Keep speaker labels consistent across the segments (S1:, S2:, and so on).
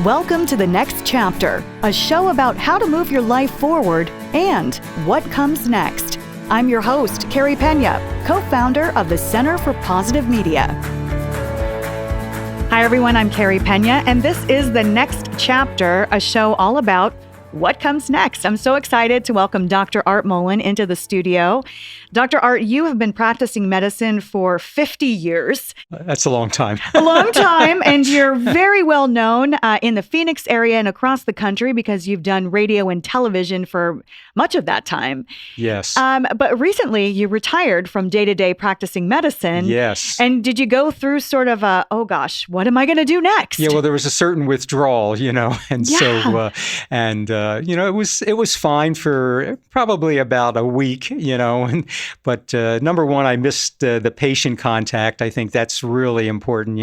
S1: Welcome to The Next Chapter, a show about how to move your life forward and what comes next. I'm your host, Carrie Pena, co-founder of the Center for Positive Media. Hi, everyone. I'm Carrie Pena, and this is The Next Chapter, a show all about what comes next. I'm so excited to welcome Dr. Art Mollen into the studio. Dr. Art, you have been practicing medicine for 50 years.
S2: That's a long time.
S1: A long time, and you're very well known in the Phoenix area and across the country because you've done radio and television for much of that time.
S2: Yes.
S1: But recently, you retired from day-to-day practicing medicine.
S2: Yes.
S1: And did you go through sort of a, oh gosh, what am I going to do next?
S2: Yeah, well, there was a certain withdrawal, and it was fine for probably about a week, but number one, I missed the patient contact. I think that's really important,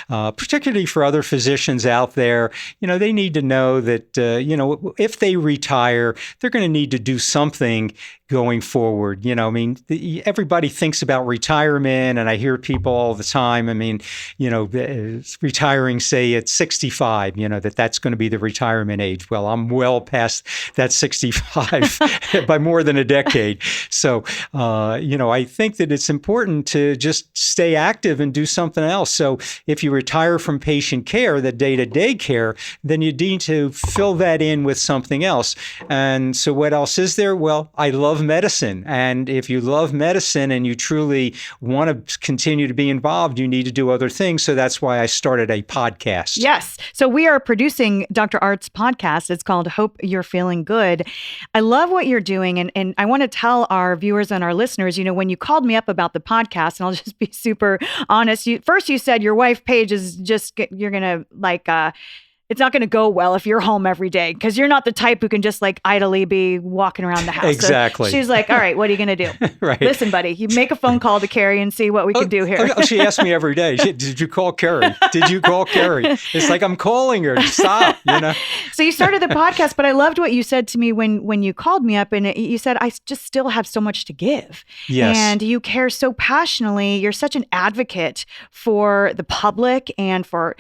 S2: particularly for other physicians out there. They need to know that, if they retire, they're going to need to do something going forward. Everybody thinks about retirement, and I hear people all the time. Retiring, say at 65, that's going to be the retirement age. Well, I'm well past that 65 by more than a decade. So, I think that it's important to just stay active and do something else. So if you retire from patient care, the day-to-day care, then you need to fill that in with something else. And so what else is there? Well, I love medicine. And if you love medicine and you truly want to continue to be involved, you need to do other things. So that's why I started a podcast.
S1: Yes. So we are producing Dr. Art's podcast. It's called Hope You're Feeling Good. I love what you're doing. And I want to tell our viewers and our listeners, when you called me up about the podcast, and I'll just be super honest, you said your wife, Paige, is just, you're going to it's not going to go well if you're home every day because you're not the type who can just idly be walking around the house.
S2: Exactly.
S1: So she's like, all right, what are you going to do?
S2: Right.
S1: Listen, buddy, you make a phone call to Carrie and see what we can do here.
S2: She asks me every day, did you call Carrie? Did you call Carrie? It's like, I'm calling her. Stop,
S1: So you started the podcast, but I loved what you said to me when you called me up and you said, I just still have so much to give.
S2: Yes.
S1: And you care so passionately. You're such an advocate for the public and for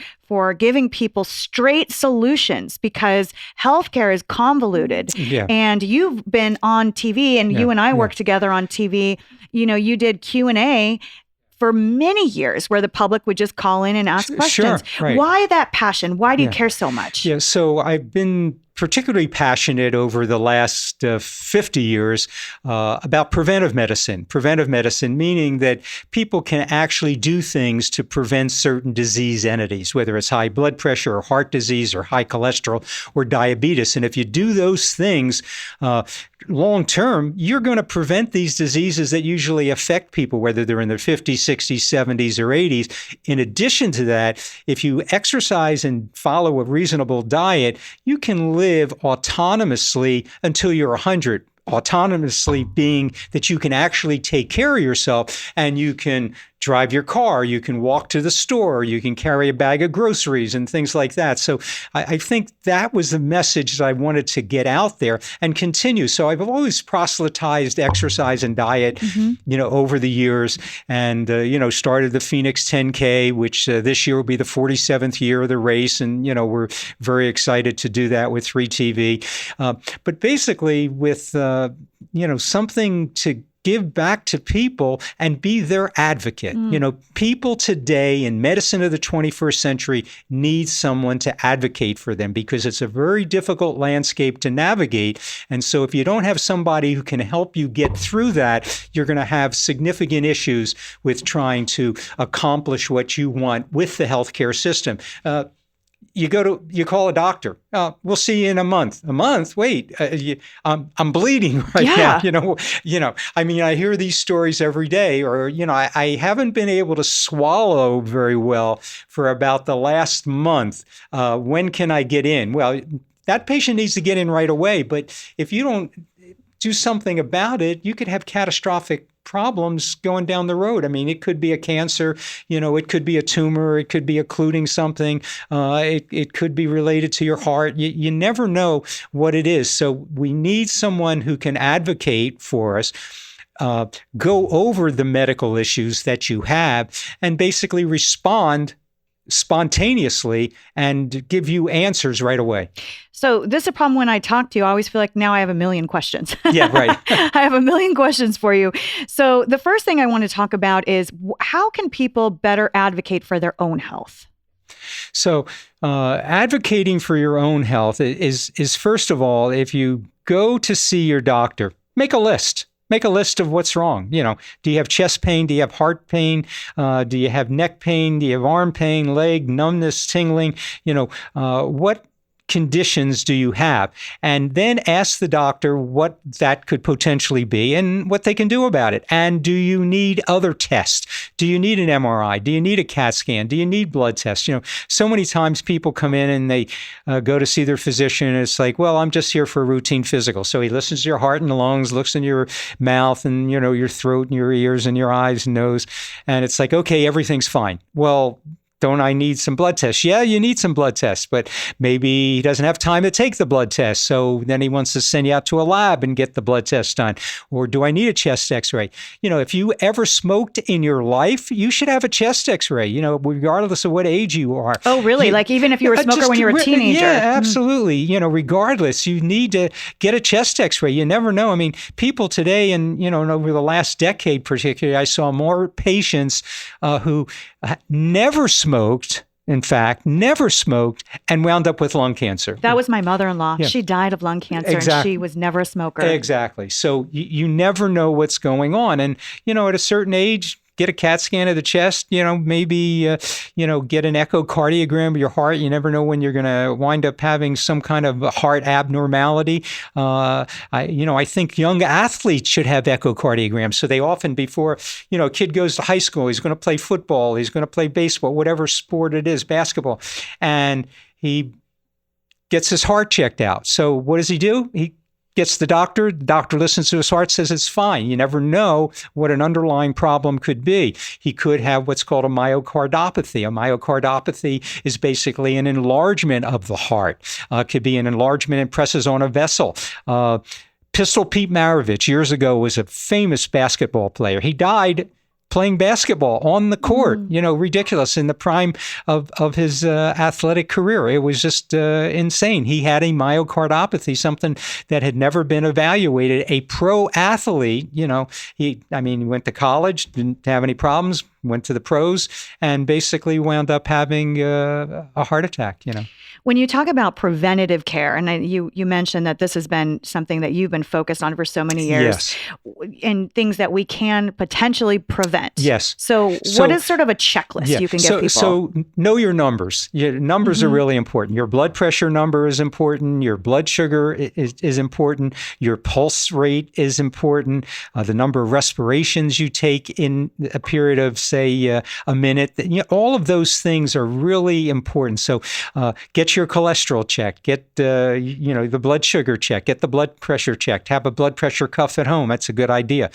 S1: giving people straight solutions because healthcare is convoluted.
S2: Yeah.
S1: And you've been on TV and you and I worked together on TV. You did Q&A for many years where the public would just call in and ask questions.
S2: Sure, right.
S1: Why that passion? Why do you care so much?
S2: Yeah, so I've been particularly passionate over the last 50 years about preventive medicine. Preventive medicine meaning that people can actually do things to prevent certain disease entities, whether it's high blood pressure or heart disease or high cholesterol or diabetes. And if you do those things long term, you're going to prevent these diseases that usually affect people, whether they're in their 50s, 60s, 70s, or 80s. In addition to that, if you exercise and follow a reasonable diet, you can live autonomously until you're 100. Autonomously being that you can actually take care of yourself and you can drive your car, you can walk to the store, you can carry a bag of groceries and things like that. So I think that was the message that I wanted to get out there and continue. So I've always proselytized exercise and diet, over the years and, started the Phoenix 10K, which this year will be the 47th year of the race. And, we're very excited to do that with 3TV. But basically with, something to give back to people and be their advocate. People today in medicine of the 21st century need someone to advocate for them because it's a very difficult landscape to navigate. And so if you don't have somebody who can help you get through that, you're going to have significant issues with trying to accomplish what you want with the healthcare system. You call a doctor. We'll see you in a month. A month? Wait, I'm bleeding right now. I hear these stories every day, or I haven't been able to swallow very well for about the last month. When can I get in? Well, that patient needs to get in right away. But if you don't do something about it, you could have catastrophic problems going down the road. It could be a cancer, it could be a tumor, it could be occluding something, it could be related to your heart. You never know what it is. So we need someone who can advocate for us, go over the medical issues that you have, and basically respond spontaneously and give you answers right away.
S1: So this is a problem when I talk to you. I always feel like now I have a million questions.
S2: Yeah, right.
S1: I have a million questions for you. So the first thing I want to talk about is how can people better advocate for their own health?
S2: So advocating for your own health is first of all, if you go to see your doctor, make a list. Make a list of what's wrong. Do you have chest pain? Do you have heart pain? Do you have neck pain? Do you have arm pain, leg, numbness, tingling? What conditions do you have? And then ask the doctor what that could potentially be and what they can do about it. And do you need other tests? Do you need an MRI? Do you need a CAT scan? Do you need blood tests? So many times people come in and they go to see their physician and it's like, well, I'm just here for a routine physical. So he listens to your heart and lungs, looks in your mouth and, your throat and your ears and your eyes and nose. And it's like, okay, everything's fine. Well, don't I need some blood tests? Yeah, you need some blood tests, but maybe he doesn't have time to take the blood test. So then he wants to send you out to a lab and get the blood test done. Or do I need a chest x-ray? If you ever smoked in your life, you should have a chest x-ray, regardless of what age you are.
S1: Oh, really? Like even if you were a smoker when you were a teenager?
S2: Yeah, absolutely. Regardless, you need to get a chest x-ray. You never know. I mean, people today and, over the last decade particularly, I saw more patients who never smoked, and wound up with lung cancer.
S1: That was my mother-in-law.
S2: Yeah.
S1: She died of lung cancer and she was never a smoker.
S2: Exactly. So you never know what's going on. And, at a certain age, get a CAT scan of the chest, maybe, get an echocardiogram of your heart. You never know when you're going to wind up having some kind of heart abnormality. I think young athletes should have echocardiograms. So they often, before, a kid goes to high school, he's going to play football, he's going to play baseball, whatever sport it is, basketball, and he gets his heart checked out. So what does he do? He gets the doctor listens to his heart, says it's fine. You never know what an underlying problem could be. He could have what's called a myocardopathy. A myocardopathy is basically an enlargement of the heart. Could be an enlargement and presses on a vessel. Pistol Pete Maravich years ago was a famous basketball player. He died playing basketball on the court, ridiculous in the prime of his athletic career. It was just insane. He had a myocardopathy, something that had never been evaluated. A pro athlete, he went to college, didn't have any problems, went to the pros, and basically wound up having a heart attack,
S1: When you talk about preventative care, and you mentioned that this has been something that you've been focused on for so many years, and things that we can potentially prevent.
S2: Yes.
S1: So what is sort of a checklist you can give people?
S2: So know your numbers. Your numbers are really important. Your blood pressure number is important. Your blood sugar is important. Your pulse rate is important. The number of respirations you take in a period of, say, a minute. All of those things are really important. So get your cholesterol checked, get the blood sugar checked, get the blood pressure checked, have a blood pressure cuff at home. That's a good idea.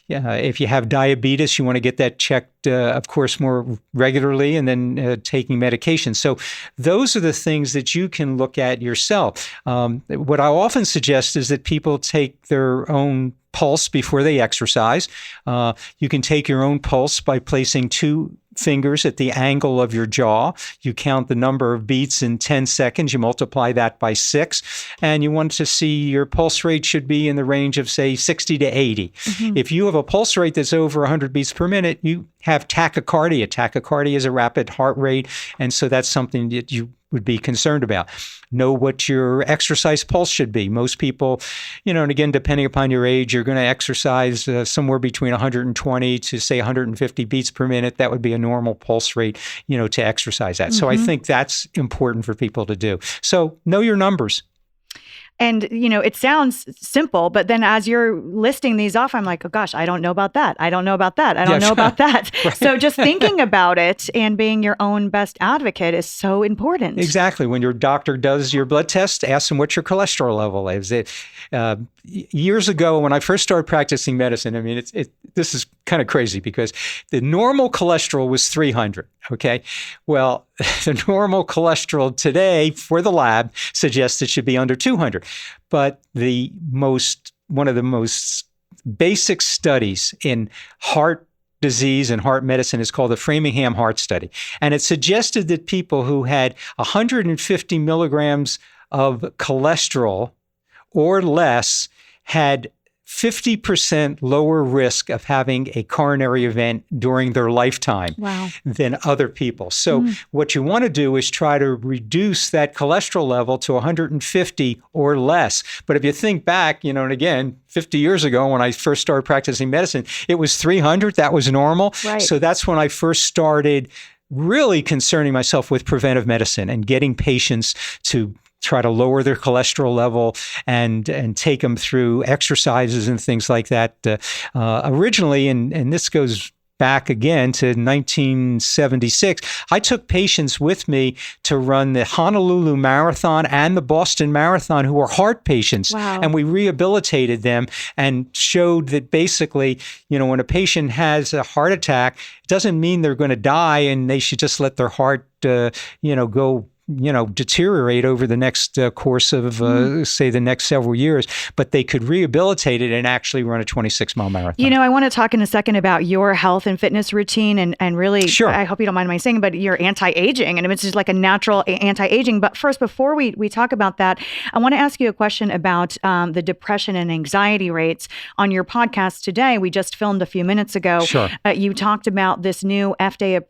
S2: If you have diabetes, you want to get that checked, of course, more regularly, and then taking medication. So those are the things that you can look at yourself. What I often suggest is that people take their own pulse before they exercise. You can take your own pulse by placing two fingers at the angle of your jaw. You count the number of beats in 10 seconds. You multiply that by 6. And you want to see your pulse rate should be in the range of, say, 60 to 80. If you have a pulse rate that's over 100 beats per minute, you have tachycardia. Tachycardia is a rapid heart rate. And so that's something that you would be concerned about. Know what your exercise pulse should be. Most people, and again, depending upon your age, you're going to exercise somewhere between 120 to, say, 150 beats per minute. That would be a normal pulse rate, to exercise at. So I think that's important for people to do. So know your numbers.
S1: And, it sounds simple, but then as you're listing these off, I'm like, oh gosh, I don't know about that. I don't know about that. I don't know about that. Right. So just thinking about it and being your own best advocate is so important.
S2: Exactly. When your doctor does your blood test, ask them what your cholesterol level is. Years ago, when I first started practicing medicine, this is kind of crazy because the normal cholesterol was 300. Okay. Well, the normal cholesterol today for the lab suggests it should be under 200. But one of the most basic studies in heart disease and heart medicine is called the Framingham Heart Study. And it suggested that people who had 150 milligrams of cholesterol or less had 50% lower risk of having a coronary event during their lifetime than other people. So what you want to do is try to reduce that cholesterol level to 150 or less. But if you think back, and again, 50 years ago when I first started practicing medicine, it was 300. That was normal. Right. So that's when I first started really concerning myself with preventive medicine and getting patients to try to lower their cholesterol level and take them through exercises and things like that. Originally, and this goes back again to 1976, I took patients with me to run the Honolulu Marathon and the Boston Marathon who were heart patients. Wow. And we rehabilitated them and showed that basically, when a patient has a heart attack, it doesn't mean they're going to die and they should just let their heart, go deteriorate over the next course of, say, the next several years, but they could rehabilitate it and actually run a 26-mile marathon.
S1: I want to talk in a second about your health and fitness routine and really, sure. I hope you don't mind my saying, but you're anti-aging, and it's just like a natural anti-aging. But first, before we talk about that, I want to ask you a question about the depression and anxiety rates. On your podcast today, we just filmed a few minutes ago.
S2: Sure.
S1: You talked about this new FDA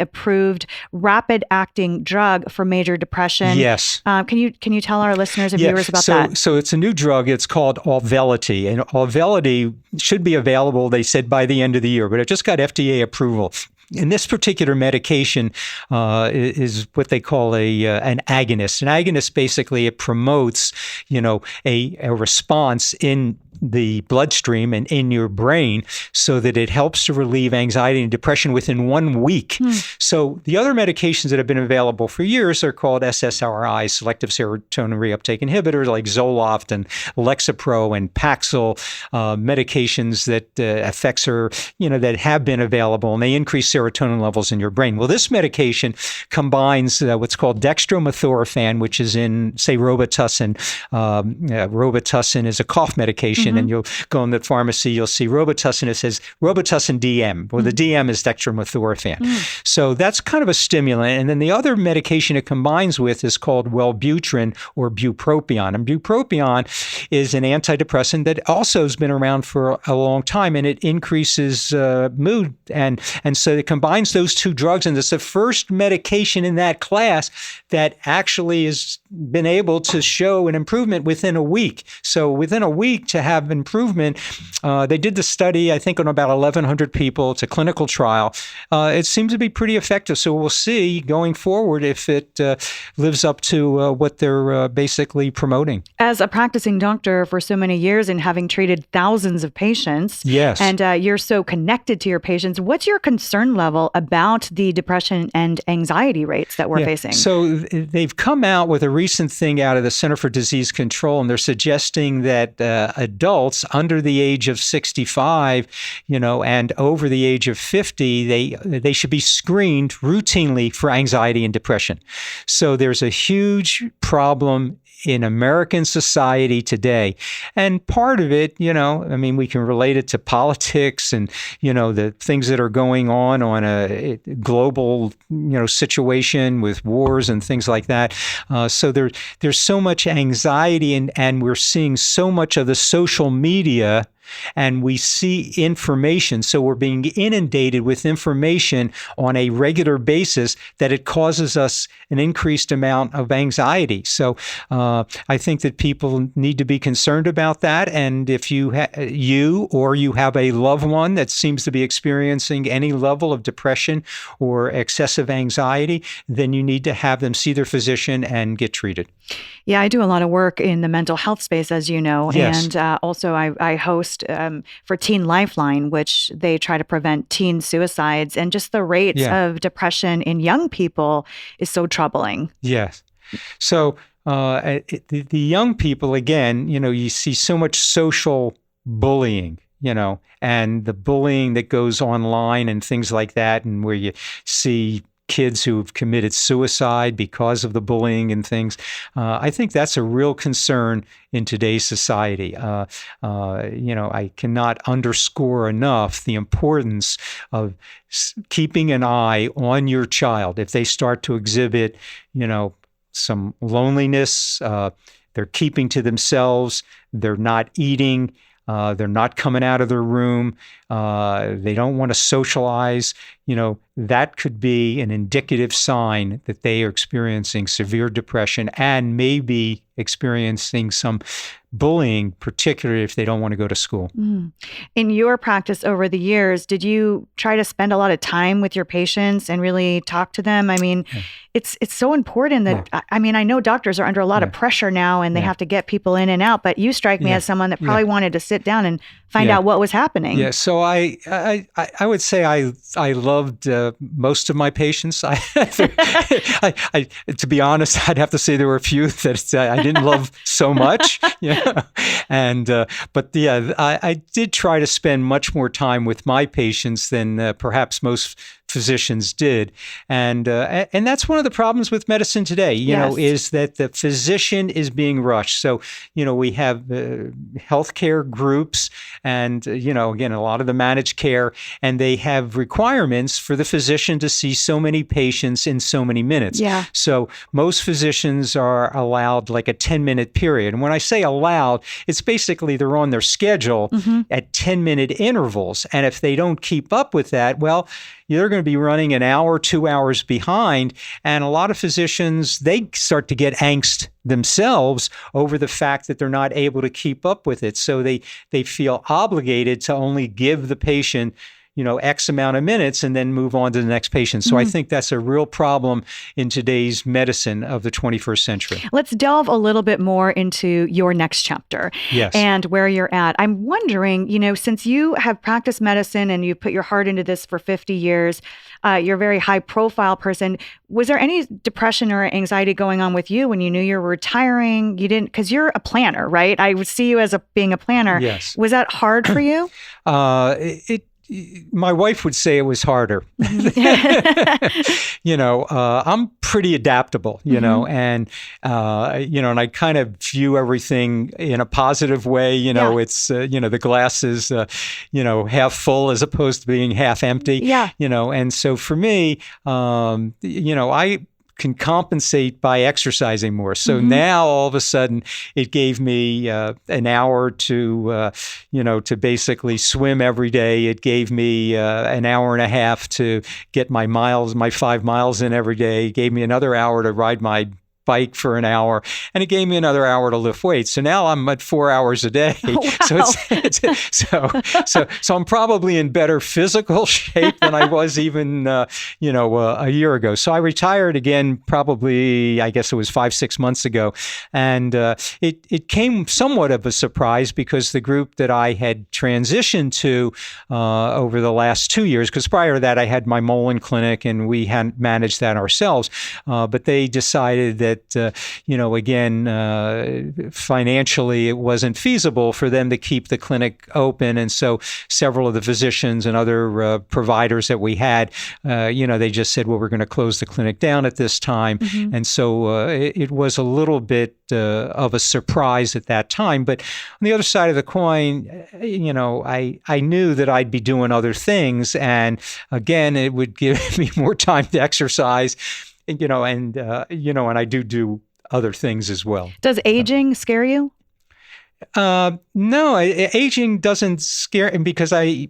S1: approved rapid acting drug for major depression.
S2: Yes.
S1: Can you tell our listeners and viewers about that?
S2: So it's a new drug. It's called Auvelity, and Auvelity should be available, they said, by the end of the year, but it just got FDA approval. And this particular medication is what they call an agonist. An agonist, basically, it promotes, a response in the bloodstream and in your brain so that it helps to relieve anxiety and depression within 1 week. So the other medications that have been available for years are called SSRIs, selective serotonin reuptake inhibitors, like Zoloft and Lexapro and Paxil, medications that effects are, that have been available, and they increase serotonin levels in your brain. Well, this medication combines what's called dextromethorphan, which is in, say, Robitussin. Robitussin is a cough medication. And you'll go in the pharmacy, you'll see Robitussin, it says Robitussin DM. Well, the DM is dextromethorphan. So that's kind of a stimulant. And then the other medication it combines with is called Wellbutrin or bupropion. And bupropion is an antidepressant that also has been around for a long time, and it increases mood. And so it combines those two drugs, and it's the first medication in that class that actually has been able to show an improvement within a week. So within a week to have improvement, they did the study, I think, on about 1,100 people. It's a clinical trial. It seems to be pretty effective. So we'll see going forward if it lives up to what they're basically promoting.
S1: As a practicing doctor for so many years and having treated thousands of patients,
S2: yes,
S1: and you're so connected to your patients, what's your concern level about the depression and anxiety rates that we're facing?
S2: So they've come out with a recent thing out of the Center for Disease Control, and they're suggesting that adults under the age of 65, and over the age of 50, they should be screened routinely for anxiety and depression. So there's a huge problem in American society today. And part of it, we can relate it to politics and, the things that are going on a global, situation with wars and things like that. So there's so much anxiety and we're seeing so much of the social media, and we see information. So we're being inundated with information on a regular basis that it causes us an increased amount of anxiety. So I think that people need to be concerned about that. And if you have a loved one that seems to be experiencing any level of depression or excessive anxiety, then you need to have them see their physician and get treated.
S1: Yeah, I do a lot of work in the mental health space, as you know,
S2: yes.
S1: And also I host for Teen Lifeline, which they try to prevent teen suicides, and just the rates of depression in young people is so troubling.
S2: Yes. So the young people, again, you see so much social bullying, and the bullying that goes online and things like that, and where you see kids who've committed suicide because of the bullying and things. I think that's a real concern in today's society. I cannot underscore enough the importance of keeping an eye on your child. If they start to exhibit, some loneliness, they're keeping to themselves, they're not eating, they're not coming out of their room, they don't want to socialize, that could be an indicative sign that they are experiencing severe depression and maybe experiencing some bullying, particularly if they don't want to go to school.
S1: In your practice over the years, did you try to spend a lot of time with your patients and really talk to them? I mean, it's so important that, I know doctors are under a lot of pressure now and they have to get people in and out, but you strike me as someone that probably wanted to sit down and find out what was happening.
S2: Yeah, so I would say I loved most of my patients. To be honest, I'd have to say there were a few that I didn't love so much. I did try to spend much more time with my patients than perhaps most physicians did. And that's one of the problems with medicine today, is that the physician is being rushed. So, we have healthcare groups and, again, a lot of the managed care, and they have requirements for the physician to see so many patients in so many minutes.
S1: Yeah.
S2: So most physicians are allowed like a 10-minute period. And when I say allowed, it's basically they're on their schedule at 10-minute intervals. And if they don't keep up with that, well, you're going to be running an hour, 2 hours behind. And a lot of physicians, they start to get angst themselves over the fact that they're not able to keep up with it. So they feel obligated to only give the patient X amount of minutes and then move on to the next patient. So I think that's a real problem in today's medicine of the 21st century.
S1: Let's delve a little bit more into your next chapter and where you're at. I'm wondering, since you have practiced medicine and you put your heart into this for 50 years, you're a very high profile person. Was there any depression or anxiety going on with you when you knew you were retiring? You didn't, because you're a planner, right? I would see you as being a planner.
S2: Yes.
S1: Was that hard for you?
S2: My wife would say it was harder. I'm pretty adaptable, and I kind of view everything in a positive way. It's, the glass is, half full as opposed to being half empty.
S1: Yeah.
S2: And so for me, I can compensate by exercising more. So now all of a sudden it gave me an hour to basically swim every day. It gave me an hour and a half to get my 5 miles in every day. It gave me another hour to ride my bike for an hour, and it gave me another hour to lift weights. So now I'm at 4 hours a day.
S1: Oh, wow.
S2: So I'm probably in better physical shape than I was even a year ago. So I retired again, probably I guess it was 5-6 months ago, and it came somewhat of a surprise because the group that I had transitioned to over the last 2 years, because prior to that I had my Mollen clinic and we had managed that ourselves, but they decided that financially it wasn't feasible for them to keep the clinic open. And so several of the physicians and other providers that we had, they just said, well, we're going to close the clinic down at this time. And so it was a little bit of a surprise at that time. But on the other side of the coin, I knew that I'd be doing other things. And again, it would give me more time to exercise. And I do other things as well.
S1: Does aging scare you?
S2: No, aging doesn't scare me because I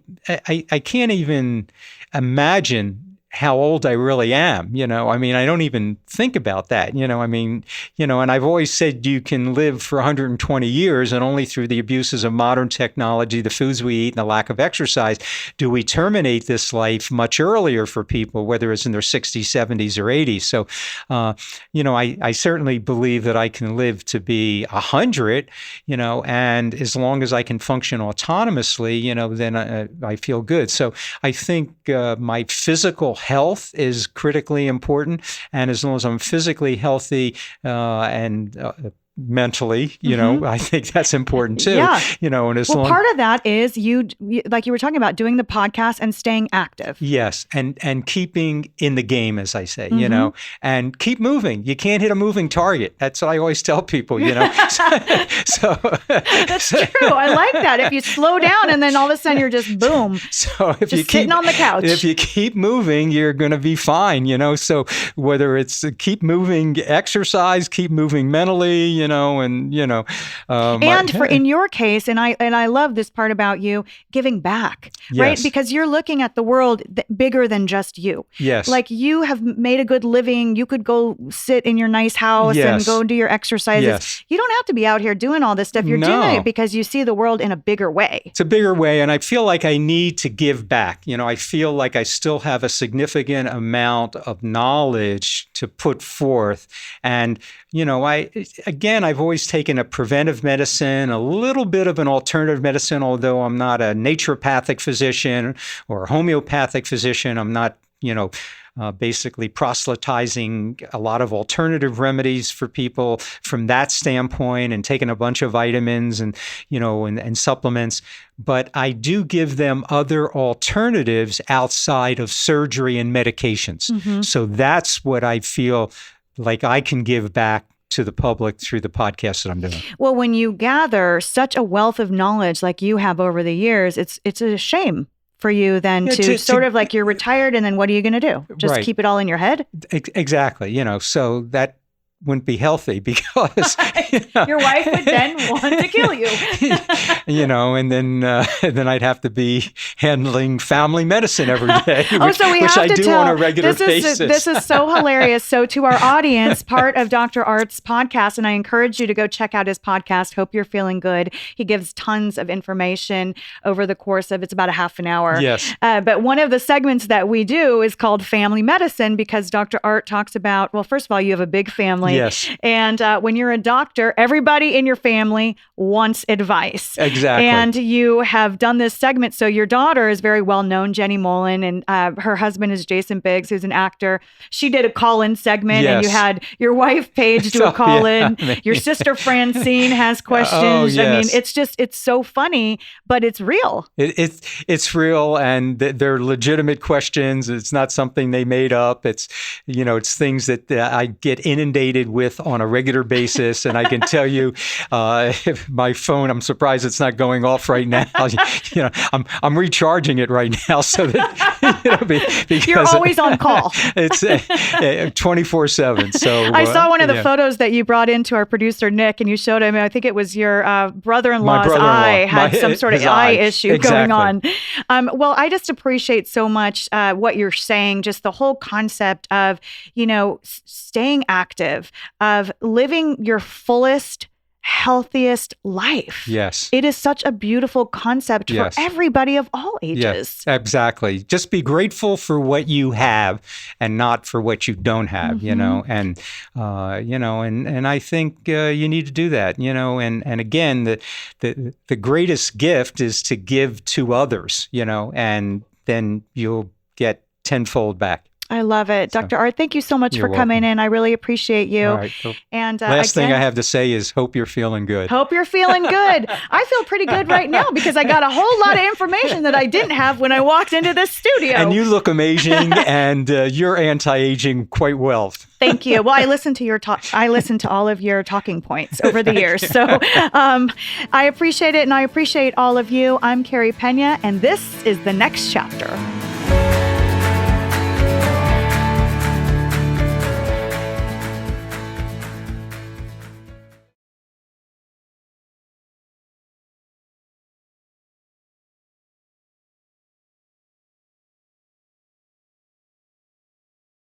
S2: can't even imagine how old I really am. I don't even think about that, and I've always said you can live for 120 years and only through the abuses of modern technology, the foods we eat and the lack of exercise, do we terminate this life much earlier for people, whether it's in their 60s, 70s or 80s. So, I certainly believe that I can live to be 100, and as long as I can function autonomously, then I feel good. So I think my physical health is critically important. And as long as I'm physically healthy and mentally, I think that's important too.
S1: Yeah.
S2: And as
S1: Well,
S2: long
S1: part of that is you, like you were talking about, doing the podcast and staying active.
S2: yes, and keeping in the game, as I say,
S1: Mm-hmm.
S2: and keep moving. You can't hit a moving target. That's what I always tell people, So
S1: That's true. I like that. If you slow down and then all of a sudden you're just boom,
S2: So if
S1: just
S2: you
S1: sitting
S2: keep
S1: on the couch.
S2: if you keep moving, you're going to be fine, So whether it's keep moving, exercise, keep moving mentally,
S1: And for in your case, and I love this part about you, giving back, right?
S2: Yes.
S1: Because you're looking at the world bigger than just you.
S2: Yes.
S1: Like you have made a good living. You could go sit in your nice house and
S2: Yes.
S1: go do your exercises.
S2: Yes.
S1: You don't have to be out here doing all this stuff. You're doing
S2: No.
S1: it because you see the world in a bigger way.
S2: It's a bigger way, and I feel like I need to give back. I feel like I still have a significant amount of knowledge to put forth. And, I've always taken a preventive medicine, a little bit of an alternative medicine, although I'm not a naturopathic physician or a homeopathic physician. I'm not, basically proselytizing a lot of alternative remedies for people from that standpoint and taking a bunch of vitamins and, and supplements. But I do give them other alternatives outside of surgery and medications.
S1: Mm-hmm.
S2: So that's what I feel like I can give back to the public through the podcast that I'm doing.
S1: Well, when you gather such a wealth of knowledge like you have over the years, it's a shame for you then to sort of like you're retired and then what are you going to do? Just
S2: Right.
S1: keep it all in your head?
S2: Exactly. So that wouldn't be healthy because
S1: Your wife would then want to kill you.
S2: And then I'd have to be handling family medicine every day, which
S1: So we
S2: I
S1: have to
S2: do
S1: tell,
S2: on a regular basis.
S1: This is so hilarious. So to our audience, part of Dr. Art's podcast, and I encourage you to go check out his podcast, Hope You're Feeling Good. He gives tons of information over the course of, it's about a half an hour.
S2: Yes.
S1: But one of the segments that we do is called Family Medicine because Dr. Art talks about, well, first of all, you have a big family.
S2: Yes.
S1: And when you're a doctor, everybody in your family wants advice.
S2: Exactly.
S1: And you have done this segment. So your daughter is very well known, Jenny Mollen, and her husband is Jason Biggs, who's an actor. She did a call-in segment, and you
S2: Yes.
S1: had your wife Paige do a call-in.
S2: yeah.
S1: Your sister Francine has questions.
S2: Oh,
S1: I mean,
S2: yes.
S1: it's so funny, but it's real.
S2: It's real, and they're legitimate questions. It's not something they made up. It's it's things that I get inundated with on a regular basis, and I can tell you, my phone. I'm surprised it's not going off right now. I'm recharging it right now so that because
S1: You're always on call.
S2: It's 24/7. So
S1: I saw one of the
S2: yeah.
S1: photos that you brought in to our producer Nick, and you showed him. I think it was your brother-in-law's
S2: My brother-in-law.
S1: eye had some sort of
S2: his
S1: eye
S2: eye.
S1: issue
S2: Exactly.
S1: going on. Well, I just appreciate so much what you're saying. Just the whole concept of staying active, of living your fullest, healthiest life.
S2: Yes.
S1: It is such a beautiful concept
S2: Yes.
S1: for everybody of all ages.
S2: Yes, exactly. Just be grateful for what you have and not for what you don't have, and I think you need to do that, and again, the greatest gift is to give to others, and then you'll get tenfold back.
S1: I love it.
S2: So,
S1: Dr. Art, thank you so much
S2: you're
S1: for coming
S2: welcome.
S1: in. I really appreciate you.
S2: All right. Well,
S1: And
S2: last thing
S1: again,
S2: I have to say is hope you're feeling good.
S1: hope you're feeling good. I feel pretty good right now because I got a whole lot of information that I didn't have when I walked into this studio.
S2: And you look amazing, and you're anti-aging quite well.
S1: Thank you. Well, I listened to all of your talking points over the years. So I appreciate it, and I appreciate all of you. I'm Carrie Pena, and this is The Next Chapter.